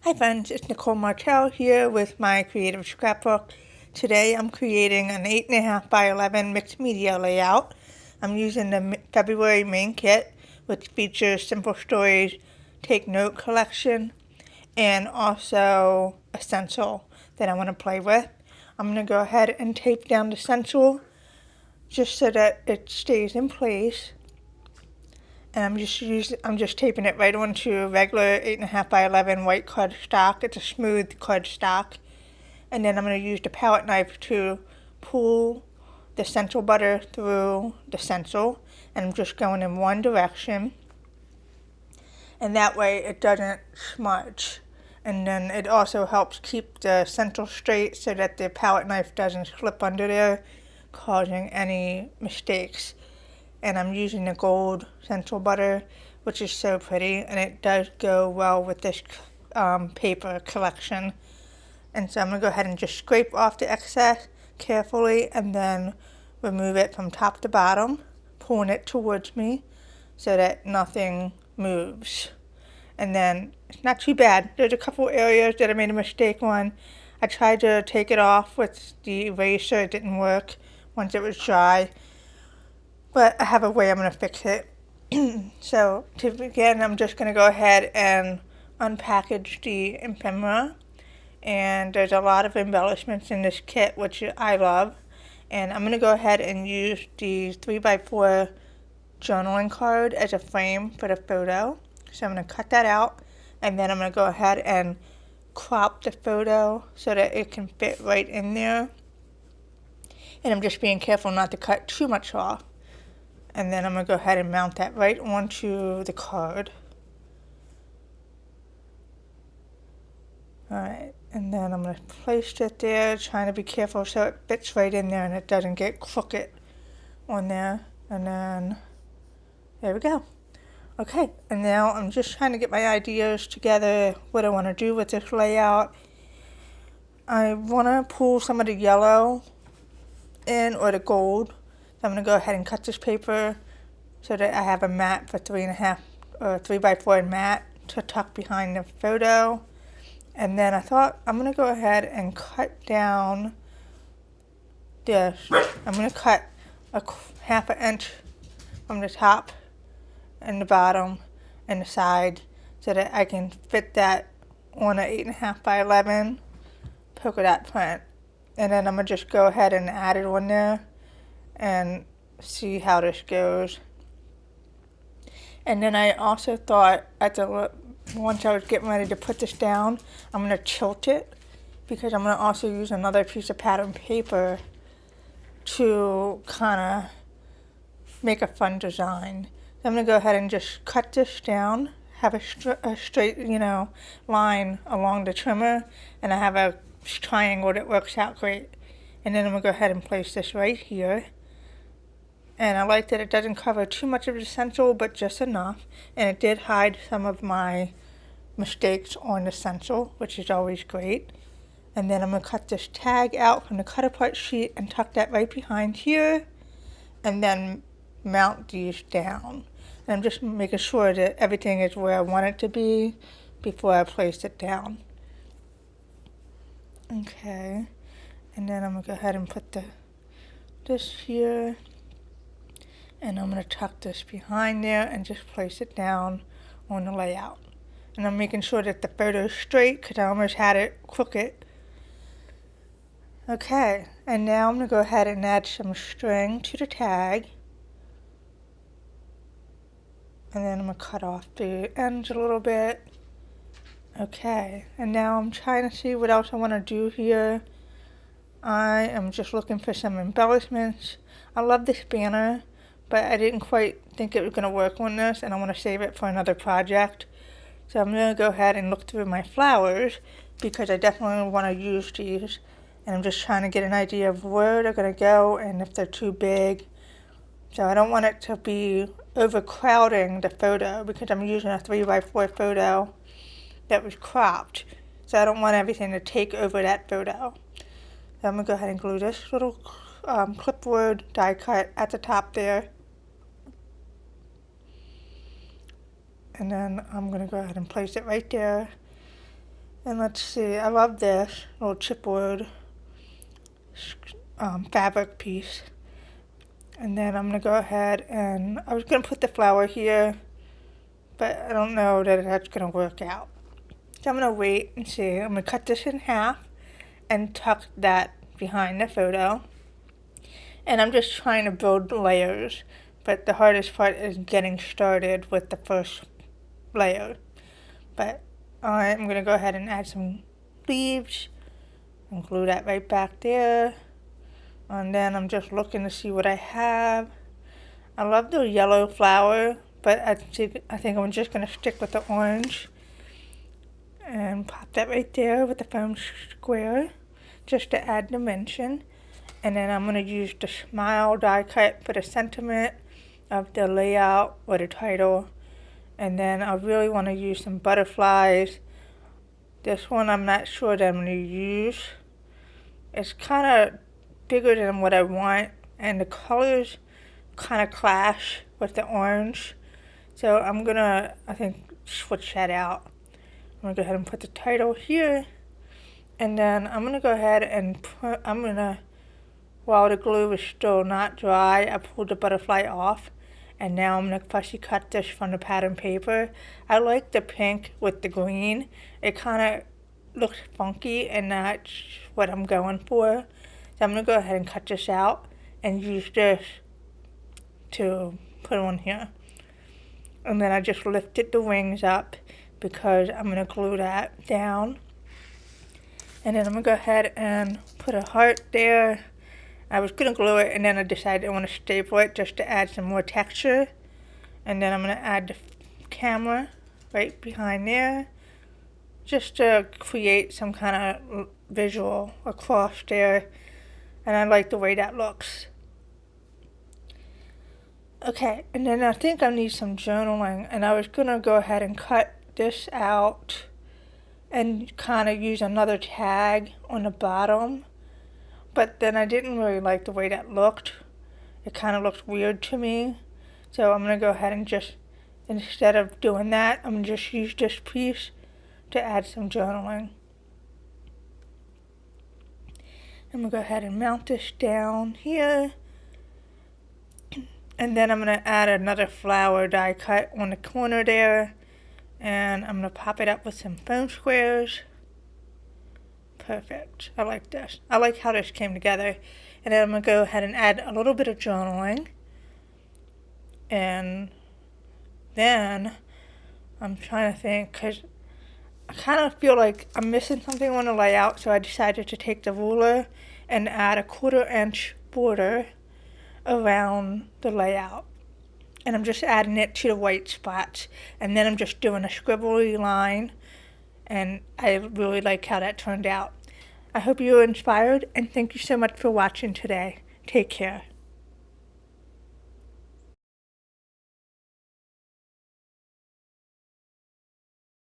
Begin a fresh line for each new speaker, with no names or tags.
Hi friends, it's Nicole Martell here with My Creative Scrapbook. Today I'm creating an 8.5 by 11 mixed media layout. I'm using the February main kit, which features Simple Stories Take Note collection and also a stencil that I want to play with. I'm going to go ahead and tape down the stencil just so that it stays in place. And I'm just taping it right onto regular 8.5 by 11 white cardstock. It's a smooth cardstock. And then I'm going to use the palette knife to pull the Stencil Butter through the stencil. And I'm just going in one direction. And that way it doesn't smudge. And then it also helps keep the stencil straight so that the palette knife doesn't slip under there, causing any mistakes. And I'm using the gold Stencil Butter, which is so pretty, and it does go well with this paper collection. And so I'm going to go ahead and just scrape off the excess carefully and then remove it from top to bottom, pulling it towards me so that nothing moves. And then it's not too bad. There's a couple areas that I made a mistake on. I tried to take it off with the eraser. It didn't work once it was dry. But I have a way I'm going to fix it. So to begin, I'm just going to go ahead and unpackage the ephemera. And there's a lot of embellishments in this kit, which I love. And I'm going to go ahead and use the 3x4 journaling card as a frame for the photo. So I'm going to cut that out. And then I'm going to go ahead and crop the photo so that it can fit right in there. And I'm just being careful not to cut too much off. And then I'm going to go ahead and mount that right onto the card. Alright, and then I'm going to place it there, trying to be careful so it fits right in there and it doesn't get crooked on there. And then, there we go. Okay, and now I'm just trying to get my ideas together, what I want to do with this layout. I want to pull some of the yellow in, or the gold. So I'm going to go ahead and cut this paper so that I have a mat for 3.5 or 3x4 mat to tuck behind the photo. And then I thought I'm going to go ahead and cut down this. I'm going to cut a 1/2 inch from the top and the bottom and the side so that I can fit that on an 8.5 by 11 polka dot print. And then I'm going to just go ahead and add it on there and see how this goes. And then I also thought once I was getting ready to put this down, I'm going to tilt it because I'm going to also use another piece of pattern paper to kind of make a fun design. So I'm going to go ahead and just cut this down, have a straight, line along the trimmer, and I have a triangle that works out great. And then I'm going to go ahead and place this right here. And I like that it doesn't cover too much of the stencil, but just enough. And it did hide some of my mistakes on the stencil, which is always great. And then I'm going to cut this tag out from the cut apart sheet and tuck that right behind here. And then mount these down. And I'm just making sure that everything is where I want it to be before I place it down. Okay. And then I'm going to go ahead and put this here. And I'm going to tuck this behind there and just place it down on the layout. And I'm making sure that the photo is straight because I almost had it crooked. Okay, and now I'm going to go ahead and add some string to the tag. And then I'm going to cut off the ends a little bit. Okay, and now I'm trying to see what else I want to do here. I am just looking for some embellishments. I love this banner, but I didn't quite think it was going to work on this, and I want to save it for another project. So I'm going to go ahead and look through my flowers because I definitely want to use these. And I'm just trying to get an idea of where they're going to go and if they're too big. So I don't want it to be overcrowding the photo because I'm using a 3x4 photo that was cropped. So I don't want everything to take over that photo. So I'm going to go ahead and glue this little clipboard die cut at the top there. And then I'm going to go ahead and place it right there. And let's see, I love this little chipboard fabric piece. And then I'm going to go ahead and I was going to put the flower here, but I don't know that that's going to work out. So I'm going to wait and see. I'm going to cut this in half and tuck that behind the photo. And I'm just trying to build layers, but the hardest part is getting started with the first layer. But I'm going to go ahead and add some leaves and glue that right back there. And then I'm just looking to see what I have. I love the yellow flower, but I think I'm just going to stick with the orange. And pop that right there with the foam square, just to add dimension. And then I'm going to use the Smile die cut for the sentiment of the layout or the title. And then I really want to use some butterflies. This one I'm not sure that I'm going to use. It's kind of bigger than what I want, and the colors kind of clash with the orange. So I'm going to, I think, switch that out. I'm going to go ahead and put the title here. And then I'm going to go ahead and while the glue is still not dry, I pulled the butterfly off. And now I'm going to fussy cut this from the pattern paper. I like the pink with the green. It kind of looks funky, and that's what I'm going for. So I'm going to go ahead and cut this out and use this to put on here. And then I just lifted the wings up because I'm going to glue that down. And then I'm going to go ahead and put a heart there. I was going to glue it, and then I decided I want to staple it just to add some more texture. And then I'm going to add the camera right behind there, just to create some kind of visual across there. And I like the way that looks. Okay, and then I think I need some journaling, and I was going to go ahead and cut this out and kind of use another tag on the bottom. But then I didn't really like the way that looked. It kind of looked weird to me. So I'm going to go ahead and just, instead of doing that, I'm going to just use this piece to add some journaling. I'm going to go ahead and mount this down here. And then I'm going to add another flower die cut on the corner there. And I'm going to pop it up with some foam squares. Perfect. I like this. I like how this came together. And then I'm going to go ahead and add a little bit of journaling. And then I'm trying to think, because I kind of feel like I'm missing something on the layout, so I decided to take the ruler and add a 1/4 inch border around the layout. And I'm just adding it to the white spots. And then I'm just doing a scribbly line. And I really like how that turned out. I hope you were inspired, and thank you so much for watching today. Take care.